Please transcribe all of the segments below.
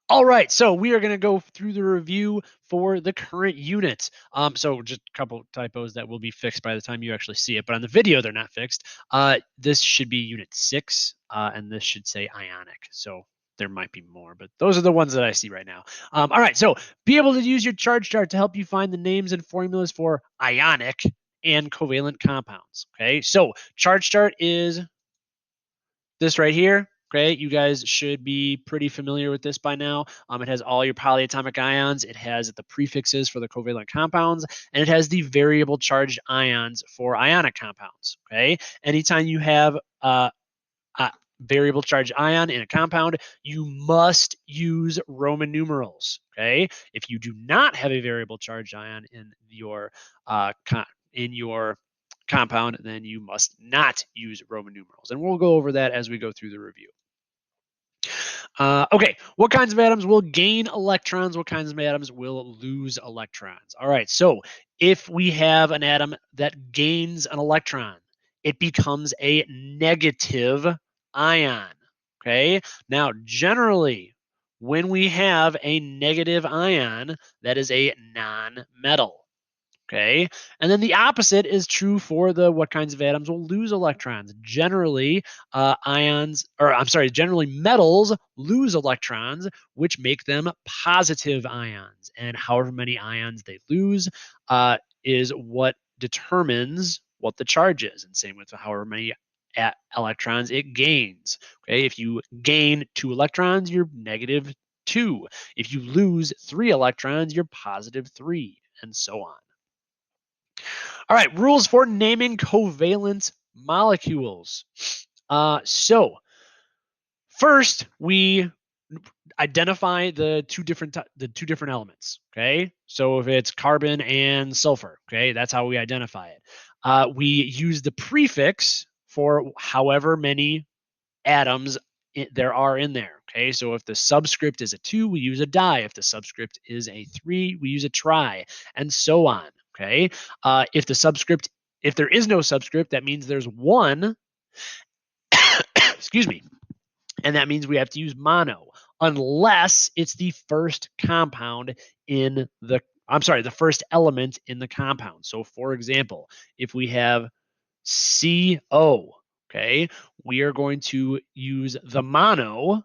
All right, so we are going to go through the review for the current unit. So just a couple typos that will be fixed by the time you actually see it, but on the video they're not fixed. This should be unit 6, and this should say ionic. So there might be more, but those are the ones that I see right now. All right, so be able to use your charge chart to help you find the names and formulas for ionic and covalent compounds. Okay, so charge chart is this right here. Okay, you guys should be pretty familiar with this by now. It has all your polyatomic ions. It has the prefixes for the covalent compounds, and it has the variable charged ions for ionic compounds. Okay, anytime you have a variable charged ion in a compound, you must use Roman numerals. Okay, if you do not have a variable charged ion uh, in your compound, then you must not use Roman numerals. And we'll go over that as we go through the review. Okay, what kinds of atoms will gain electrons? What kinds of atoms will lose electrons? All right, so if we have an atom that gains an electron, it becomes a negative ion. Okay, now generally, when we have a negative ion, that is a non-metal. Okay. And then the opposite is true for the what kinds of atoms will lose electrons. Generally, generally metals lose electrons, which make them positive ions. And however many ions they lose is what determines what the charge is. And same with however many electrons it gains. Okay. If you gain 2 electrons, you're negative 2. If you lose 3 electrons, you're positive 3, and so on. All right, rules for naming covalent molecules. So first we identify the two different elements. Okay, so if it's carbon and sulfur, okay, that's how we identify it. We use the prefix for however many atoms there are in there. Okay, so if the subscript is a 2, we use a di. If the subscript is a 3, we use a tri, and so on. Okay, if there is no subscript, that means there's 1. Excuse me, and that means we have to use mono, unless it's the first compound in the. I'm sorry, the first element in the compound. So, for example, if we have CO, okay, we are going to use the mono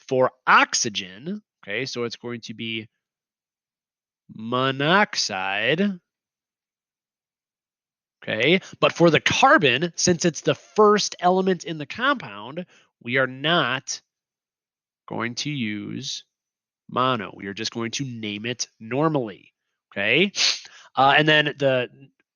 for oxygen. Okay, so it's going to be monoxide. Okay, but for the carbon, since it's the first element in the compound, we are not going to use mono. We are just going to name it normally. Okay, and then the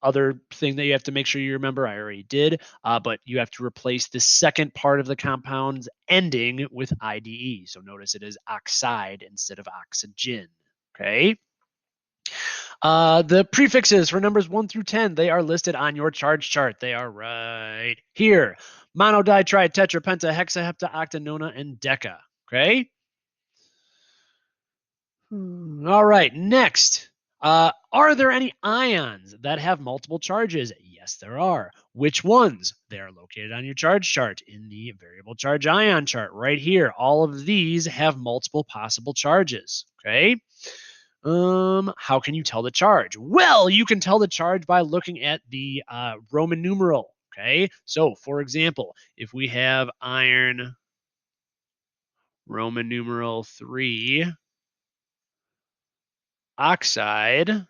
other thing that you have to make sure you remember, I already did, but you have to replace the second part of the compound's ending with IDE. So notice it is oxide instead of oxygen. Okay. The prefixes for numbers 1 through 10, they are listed on your charge chart. They are right here. Mono, di, tri, tetra, penta, hexa, hepta, octa, nona, and deca. Okay. All right, next. Are there any ions that have multiple charges? Yes, there are. Which ones? They are located on your charge chart in the variable charge ion chart right here. All of these have multiple possible charges. Okay. How can you tell the charge? Well, you can tell the charge by looking at the Roman numeral. Okay. So, for example, if we have iron Roman numeral 3 oxide,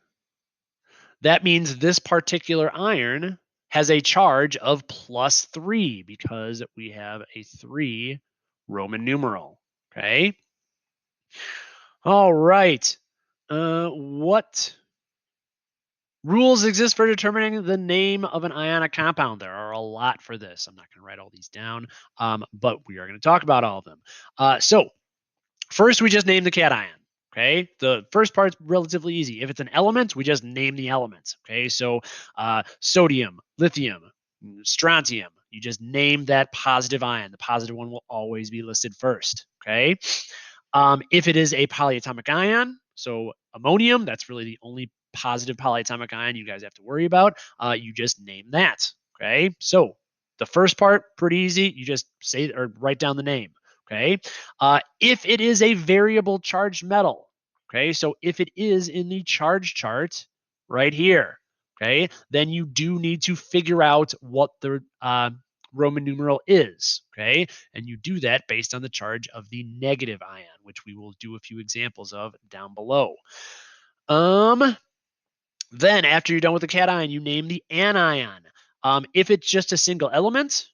that means this particular iron has a charge of +3 because we have a 3 Roman numeral. Okay. All right. What rules exist for determining the name of an ionic compound? There are a lot for this. I'm not going to write all these down, but we are going to talk about all of them. So first, we just name the cation. Okay, the first part's relatively easy. If it's an element, we just name the elements. Okay, so sodium, lithium, strontium, you just name that positive ion. The positive one will always be listed first. Okay, if it is a polyatomic ion, so ammonium, that's really the only positive polyatomic ion you guys have to worry about. You just name that. Okay, so the first part, pretty easy. You just say or write down the name. Okay. If it is a variable charged metal, okay, so if it is in the charge chart right here, okay, then you do need to figure out what the Roman numeral is, okay, and you do that based on the charge of the negative ion, which we will do a few examples of down below. Then after you're done with the cation, you name the anion. If it's just a single element,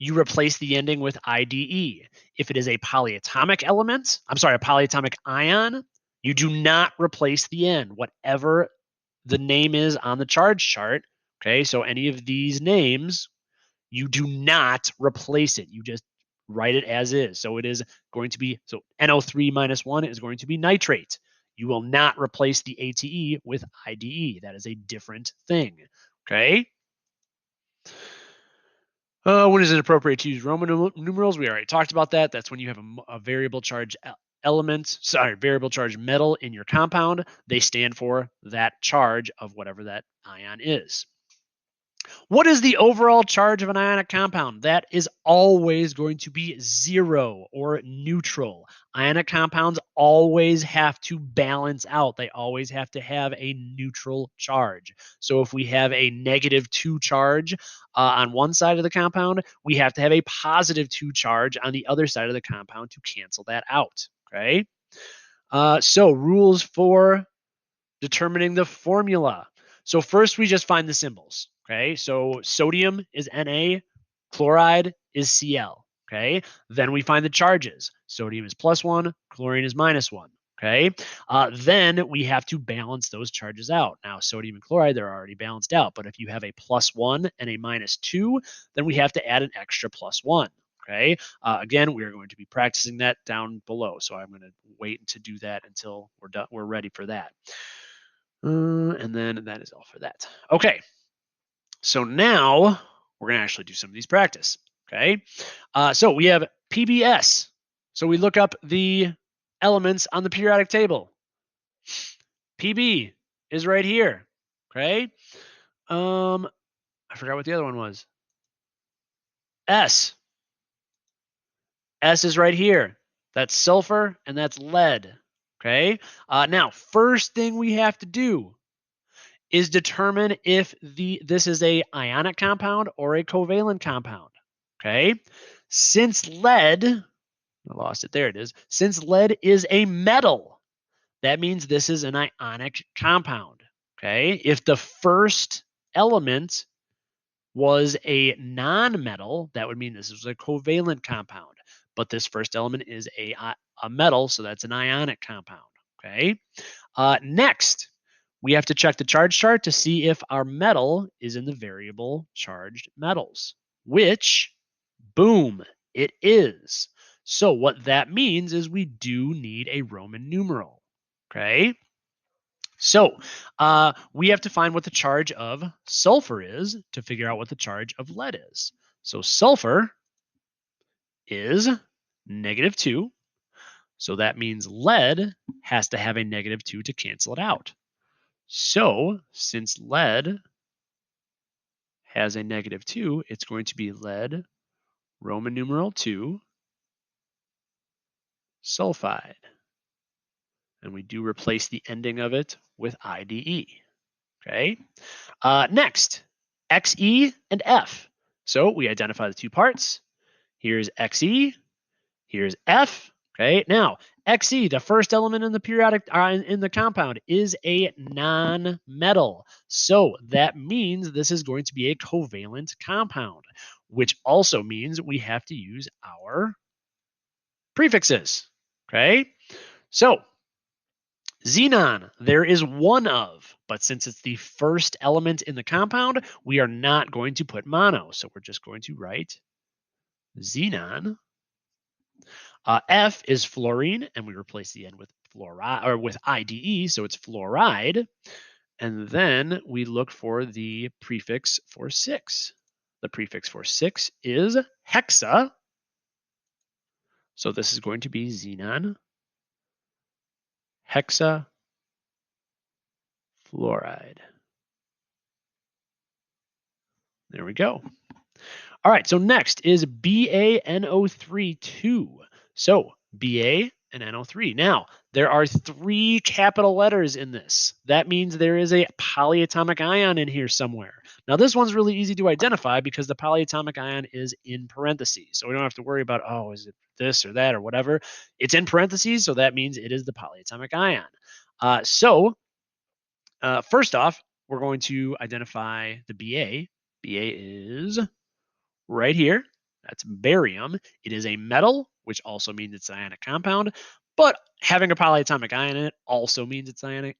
you replace the ending with IDE. If it is a polyatomic element, a polyatomic ion, you do not replace the N. Whatever the name is on the charge chart, okay, so any of these names, you do not replace it. You just write it as is. So it is going to be, so NO3 minus 1 is going to be nitrate. You will not replace the ATE with IDE. That is a different thing, okay? When is it appropriate to use Roman numerals? We already talked about that. That's when you have a variable charge variable charge metal in your compound. They stand for that charge of whatever that ion is. What is the overall charge of an ionic compound? That is always going to be 0 or neutral. Ionic compounds always have to balance out. They always have to have a neutral charge. So if we have a -2 charge on one side of the compound, we have to have a +2 charge on the other side of the compound to cancel that out. Okay. So rules for determining the formula. So first we just find the symbols. Okay, so sodium is Na, chloride is Cl. Okay, then we find the charges. Sodium is +1, chlorine is -1. Okay, then we have to balance those charges out. Now, sodium and chloride, they're already balanced out, but if you have a +1 and a -2, then we have to add an extra +1. Okay, again, we are going to be practicing that down below, so I'm going to wait to do that until we're ready for that. And then that is all for that. Okay, so now we're going to actually do some of these practice. Okay, so we have PBS. So we look up the elements on the periodic table. PB is right here. Okay, I forgot what the other one was. S. S is right here. That's sulfur and that's lead. Okay, now first thing we have to do is determine if this is a ionic compound or a covalent compound. Okay, since lead, I lost it. There it is. Since lead is a metal, that means this is an ionic compound. Okay, if the first element was a non-metal, that would mean this is a covalent compound. But this first element is a metal, so that's an ionic compound. Okay. Next, we have to check the charge chart to see if our metal is in the variable charged metals, which, boom, it is. So what that means is we do need a Roman numeral. Okay. So we have to find what the charge of sulfur is to figure out what the charge of lead is. So sulfur is -2. So that means lead has to have a -2 to cancel it out. So since lead has a -2, it's going to be lead Roman numeral 2 sulfide. And we do replace the ending of it with IDE. Okay. Next, Xe and F. So we identify the two parts. Here's Xe, here's F. Okay. Now, Xe, the first element in the periodic in the compound, is a non-metal. So that means this is going to be a covalent compound, which also means we have to use our prefixes. Okay. So xenon, there is one of, but since it's the first element in the compound, we are not going to put mono. So we're just going to write xenon. F is fluorine, and we replace the N with fluoride or with IDE, so it's fluoride. And then we look for the prefix for 6. The prefix for 6 is hexa. So this is going to be xenon hexafluoride. There we go. All right, so next is BaNO3 2. So Ba and NO3. Now, there are 3 capital letters in this. That means there is a polyatomic ion in here somewhere. Now, this one's really easy to identify because the polyatomic ion is in parentheses. So we don't have to worry about, oh, is it this or that or whatever. It's in parentheses, so that means it is the polyatomic ion. First off, we're going to identify the Ba. Ba is right here. That's barium. It is a metal, which also means it's an ionic compound, but having a polyatomic ion in it also means it's an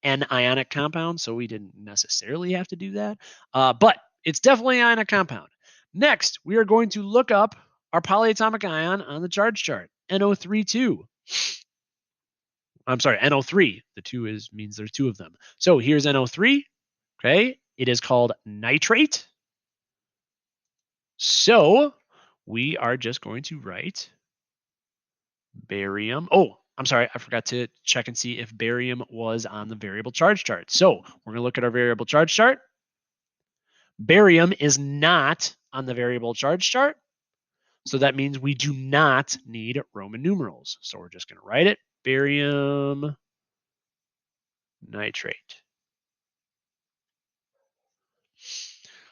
ionic compound, so we didn't necessarily have to do that. But it's definitely an ionic compound. Next, we are going to look up our polyatomic ion on the charge chart, NO32. I'm sorry, NO3. The 2 means there's 2 of them. So here's NO3. Okay, it is called nitrate. So we are just going to write barium. Oh, I'm sorry, I forgot to check and see if barium was on the variable charge chart. So we're going to look at our variable charge chart. Barium is not on the variable charge chart. So that means we do not need Roman numerals. So we're just going to write it, barium nitrate.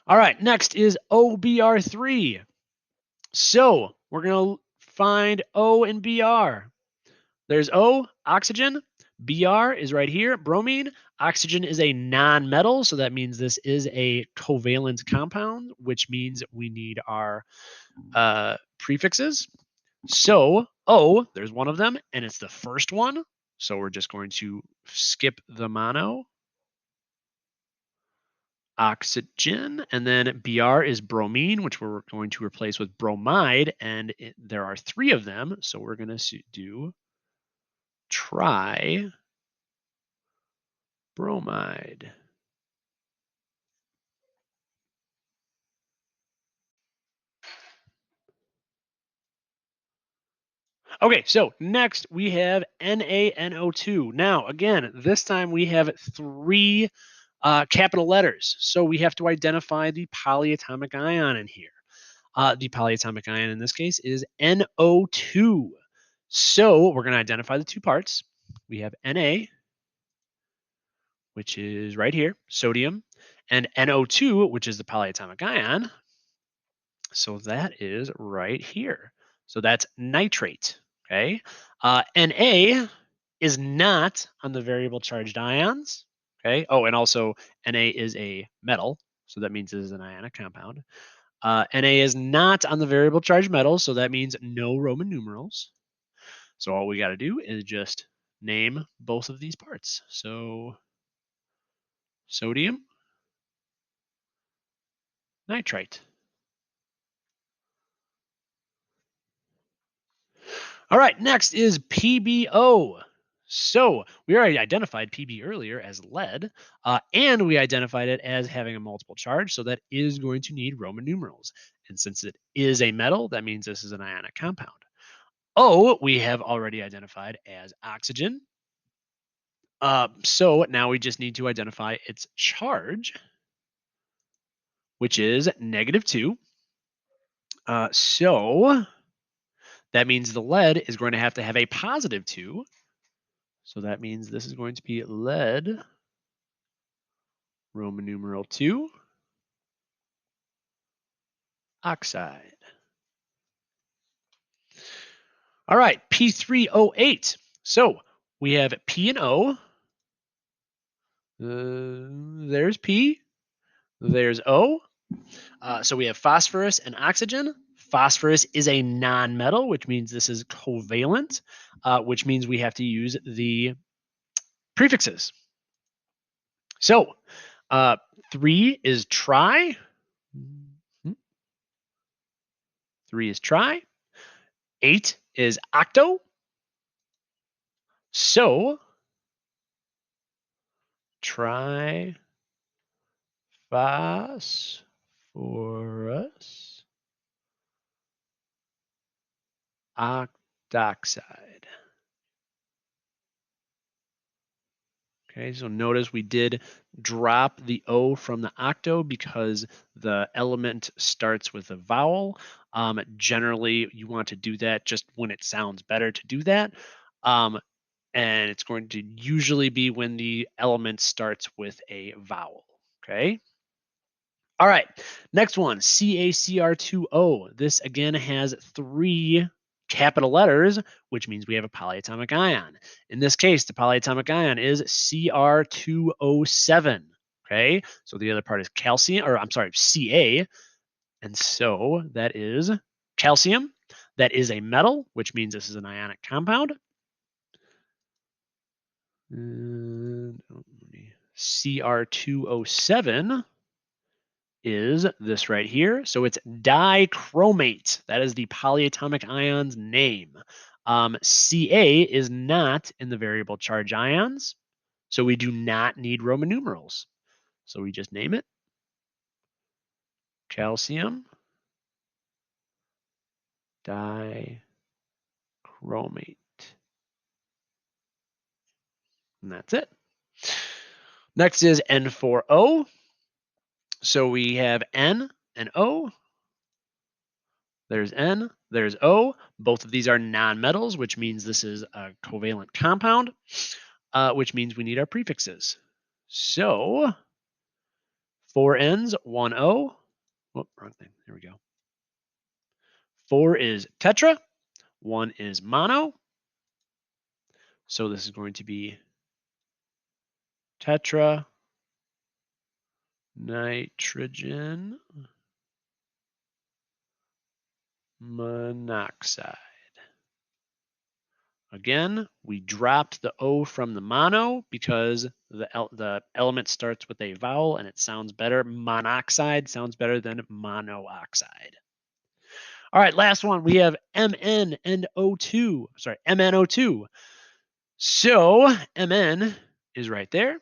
All right, next is OBr3. So we're going to find O and Br. There's O, oxygen. Br is right here, bromine. Oxygen is a non-metal, so that means this is a covalent compound, which means we need our prefixes. So O, there's one of them, and it's the first one. So we're just going to skip the mono. Oxygen, and then Br is bromine, which we're going to replace with bromide, and there are 3 of them, so we're going to do tri bromide. Okay, so next we have NaNO2. Now, again, this time we have 3 capital letters, so we have to identify the polyatomic ion in here. The polyatomic ion in this case is NO2. So we're going to identify the 2 parts. We have Na, which is right here, sodium, and NO2, which is the polyatomic ion. So that is right here. So that's nitrate. Okay. Na is not on the variable charged ions. Okay. Oh, and also Na is a metal. So that means it is an ionic compound. Na is not on the variable charged metals. So that means no Roman numerals. So all we got to do is just name both of these parts. So sodium nitrite. All right, next is PbO. So we already identified Pb earlier as lead, and we identified it as having a multiple charge, so that is going to need Roman numerals. And since it is a metal, that means this is an ionic compound. O, we have already identified as oxygen. So now we just need to identify its charge, which is -2. So that means the lead is going to have a +2. So that means this is going to be lead, Roman numeral 2, oxide. All right, P3O8. So we have P and O. There's P. There's O. So we have phosphorus and oxygen. Phosphorus is a non-metal, which means this is covalent, which means we have to use the prefixes. So 3 is tri. 3 is tri. 8 is octo. So triphosphorus octoxide. Okay, so notice we did drop the O from the octo because the element starts with a vowel. Generally, you want to do that just when it sounds better to do that. And it's going to usually be when the element starts with a vowel. Okay. All right. Next one, CaCr2O. This again has 3 capital letters, which means we have a polyatomic ion. In this case, the polyatomic ion is Cr2O7. Okay. So the other part is calcium, or I'm sorry, Ca. And so that is calcium. That is a metal, which means this is an ionic compound. Cr2O7 is this right here. So it's dichromate. That is the polyatomic ion's name. Ca is not in the variable charge ions, so we do not need Roman numerals. So we just name it calcium dichromate. And that's it. Next is N4O. So we have N and O. There's N, there's O. Both of these are nonmetals, which means this is a covalent compound, which means we need our prefixes. So 4 N's, 1 O. Oh, wrong thing. There we go. 4 is tetra, 1 is mono. So this is going to be tetra nitrogen monoxide. Again, we dropped the O from the mono because the element starts with a vowel and it sounds better. Monoxide sounds better than monoxide. All right, last one. We have MnO2. Sorry, MnO2. So Mn is right there.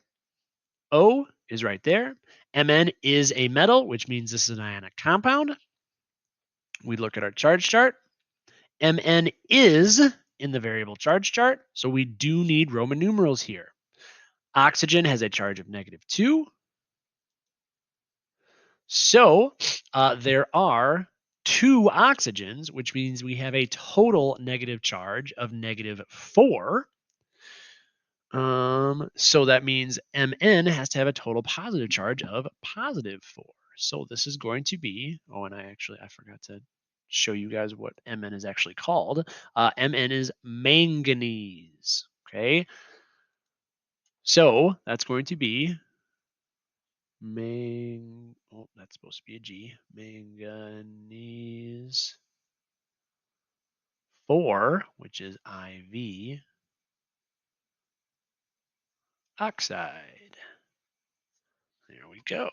O is right there. Mn is a metal, which means this is an ionic compound. We look at our charge chart. Mn is in the variable charge chart, so we do need Roman numerals here. Oxygen has a charge of -2. So there are 2 oxygens, which means we have a total negative charge of -4. So that means Mn has to have a total positive charge of +4. So this is going to be, oh, and I forgot to show you guys what Mn is actually called. Mn is manganese. Okay. So that's going to be that's supposed to be a G. Manganese 4, which is IV oxide. There we go.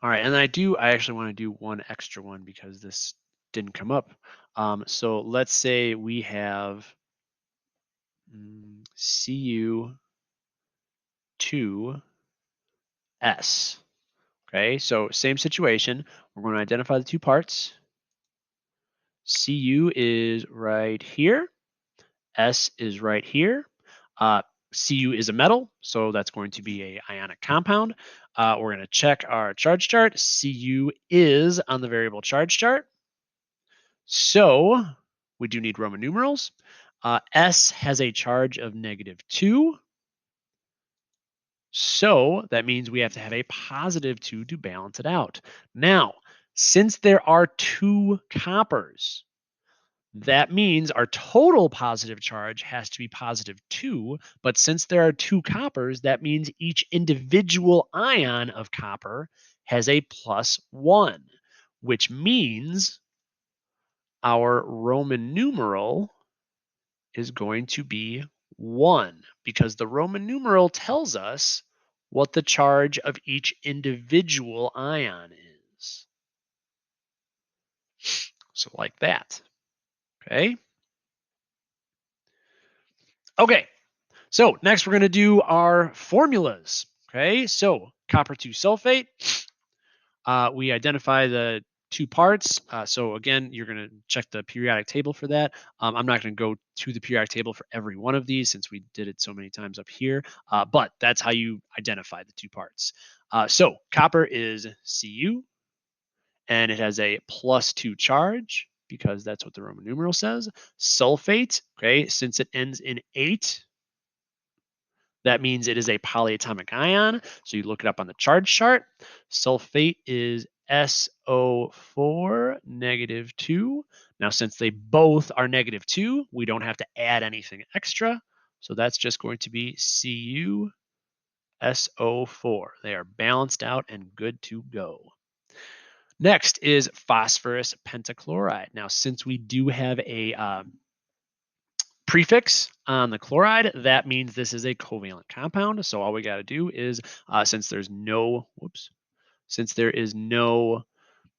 All right, and I actually want to do one extra one because this didn't come up. So let's say we have Cu2S. Okay, so same situation. We're going to identify the 2 parts. Cu is right here. S is right here. Cu is a metal, so that's going to be a ionic compound. We're going to check our charge chart. Cu is on the variable charge chart. So we do need Roman numerals. S has a charge of -2. So that means we have to have a +2 to balance it out. Now, since there are 2 coppers, that means our total positive charge has to be +2, but since there are 2 coppers, that means each individual ion of copper has a +1, which means our Roman numeral is going to be 1 because the Roman numeral tells us what the charge of each individual ion is. So like that. Okay. Okay. So next we're going to do our formulas. Okay. So copper 2 sulfate. We identify the two parts. So again, you're going to check the periodic table for that. I'm not going to go to the periodic table for every one of these since we did it so many times up here, but that's how you identify the two parts. So copper is Cu, and it has a +2 charge because that's what the Roman numeral says. Sulfate, okay, since it ends in 8, that means it is a polyatomic ion. So you look it up on the charge chart. Sulfate is SO4 -2. Now, since they both are -2, we don't have to add anything extra. So that's just going to be CuSO4. They are balanced out and good to go. Next is phosphorus pentachloride. Now, since we do have a prefix on the chloride, that means this is a covalent compound. So all we got to do is, since there is no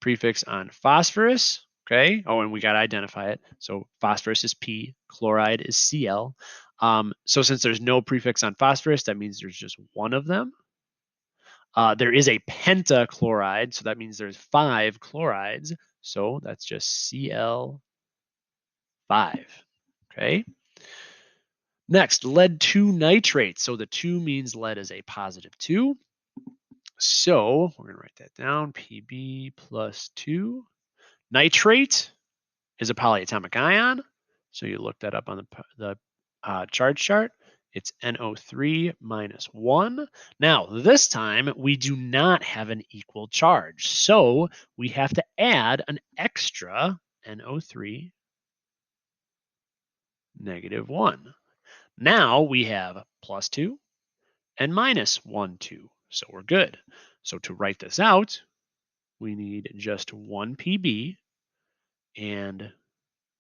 prefix on phosphorus, okay. Oh, and we got to identify it. So phosphorus is P, chloride is Cl. So since there's no prefix on phosphorus, that means there's just one of them. There is a pentachloride, so that means there's 5 chlorides. So that's just Cl5. Okay. Next, lead 2 nitrate. So the 2 means lead is a +2. So we're going to write that down. Pb +2. Nitrate is a polyatomic ion. So you look that up on the charge chart. It's NO3 -1. Now, this time we do not have an equal charge. So we have to add an extra NO3 -1. Now we have +2 and -1, 2. So we're good. So to write this out, we need just 1 Pb and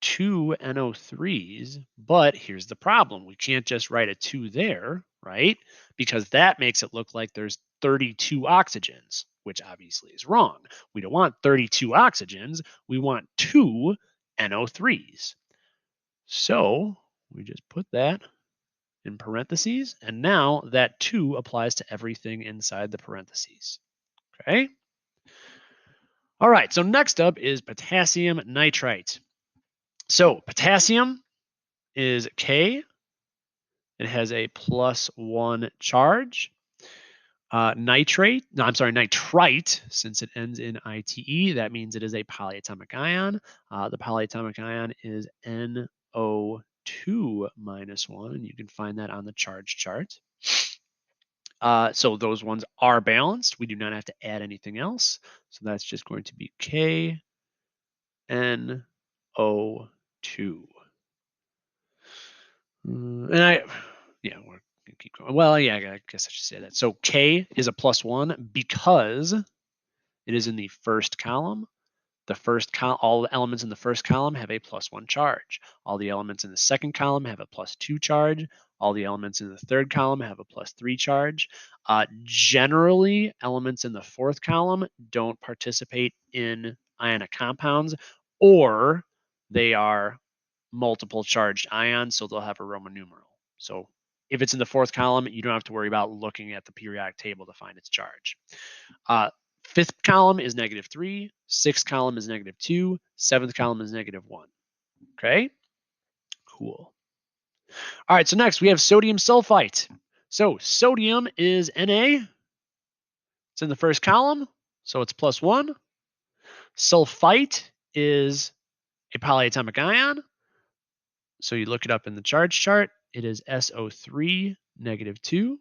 2 NO3s, but here's the problem. We can't just write a 2 there, right? Because that makes it look like there's 32 oxygens, which obviously is wrong. We don't want 32 oxygens. We want 2 NO3s. So we just put that in parentheses, and now that 2 applies to everything inside the parentheses. Okay? All right, so next up is potassium nitrite. So potassium is K. It has a +1 charge. Nitrite, since it ends in ITE, that means it is a polyatomic ion. The polyatomic ion is NO2 -1, and you can find that on the charge chart. So those ones are balanced. We do not have to add anything else. So that's just going to be KNO2. We're gonna keep going. Well, yeah, I guess I should say that. So K is a +1 because it is in the first column. All the elements in the first column have a +1 charge. All the elements in the second column have a +2 charge. All the elements in the third column have a +3 charge. Generally, elements in the fourth column don't participate in ionic compounds, or they are multiple charged ions, so they'll have a Roman numeral. So if it's in the fourth column, you don't have to worry about looking at the periodic table to find its charge. Fifth column is -3, sixth column is -2, seventh column is -1. Okay, cool. All right, so next we have sodium sulfite. So sodium is Na. It's in the first column, so it's +1. Sulfite is a polyatomic ion. So you look it up in the charge chart. It is SO3 -2.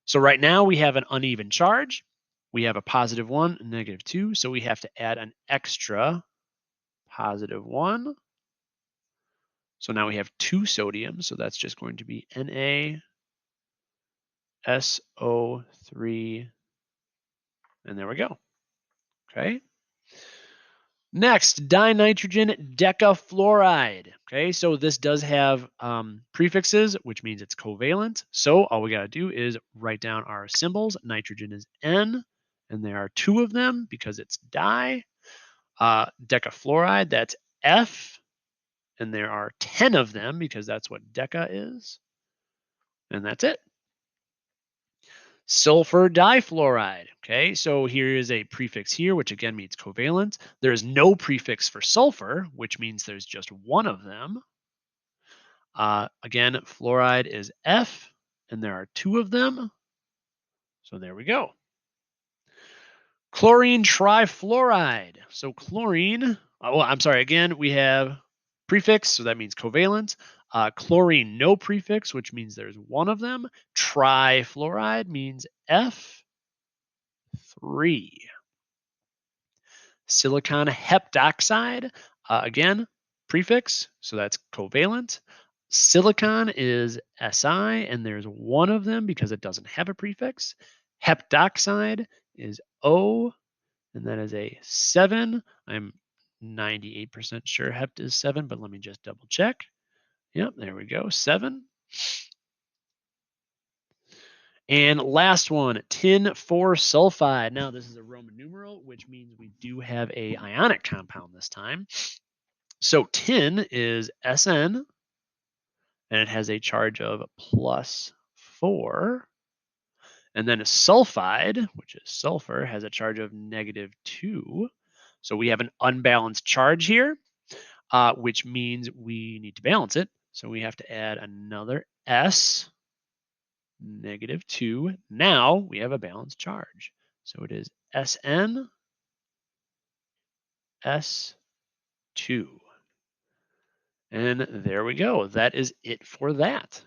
So right now we have an uneven charge. We have a +1 and -2. So we have to add an extra +1. So now we have 2 sodium. So that's just going to be NaSO3. And there we go. Okay. Next, dinitrogen decafluoride. Okay, so this does have prefixes, which means it's covalent. So all we got to do is write down our symbols. Nitrogen is N, and there are 2 of them because it's di. Decafluoride, that's F, and there are 10 of them because that's what deca is. And that's it. Sulfur difluoride. Okay, so here is a prefix here, which again means covalent. There is no prefix for sulfur, which means there's just one of them. Again, fluoride is F, and there are two of them. So there we go. Chlorine trifluoride. So chlorine, I'm sorry, again, we have prefix, so that means covalent. Chlorine, no prefix, which means there's one of them. Trifluoride means F3. Silicon heptoxide, again, prefix, so that's covalent. Silicon is Si, and there's one of them because it doesn't have a prefix. Heptoxide is O, and that is a 7. I'm 98% sure hept is 7, but let me just double check. Yep, there we go, 7. And last one, tin 4 sulfide. Now, this is a Roman numeral, which means we do have a ionic compound this time. So tin is Sn, and it has a charge of +4. And then a sulfide, which is sulfur, has a charge of -2. So we have an unbalanced charge here, which means we need to balance it. So we have to add another S, -2. Now we have a balanced charge. So it is Sn, S2. And there we go. That is it for that.